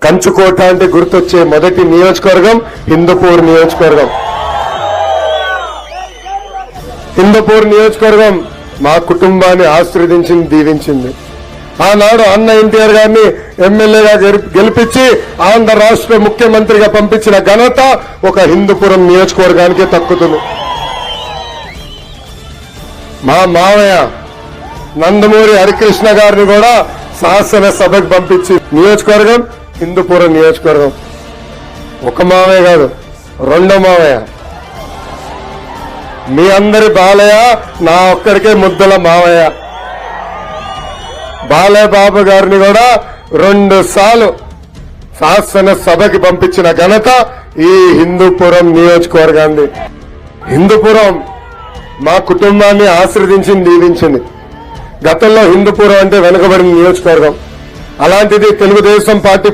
కంచుకోట అంటే గుర్తొచ్చే మొదటి నియోజకవర్గం హిందూపూర్ నియోజకవర్గం. హిందూపూర్ నియోజకవర్గం మా కుటుంబాన్ని ఆశీర్వదించింది, దీవించింది. ఆనాడు అన్న ఎన్టీఆర్ గారిని ఎమ్మెల్యేగా గెలిపించి ఆంధ్ర రాష్ట్ర ముఖ్యమంత్రిగా పంపించిన ఘనత ఒక హిందూపురం నియోజకవర్గానికే దక్కుతుంది. మా మావయ్య నందమూరి హరికృష్ణ గారిని కూడా శాసనసభకు పంపించి నియోజకవర్గం హిందూపురం నియోజకవర్గం. ఒక మావయ్య కాదు, రెండో మావయ్య. మీ అందరి బాలయ్య, నా ఒక్కడికే ముద్దల మావయ్య. బాలయ్య బాబు గారిని కూడా 2 సార్లు శాసనసభకి పంపించిన ఘనత ఈ హిందూపురం నియోజకవర్గాన్ని. హిందూపురం మా కుటుంబాన్ని ఆశీర్వదించింది, దీవించింది. గతంలో హిందూపురం అంటే వెనుకబడిన నియోజకవర్గం. అలాంటిది తెలుగుదేశం పార్టీ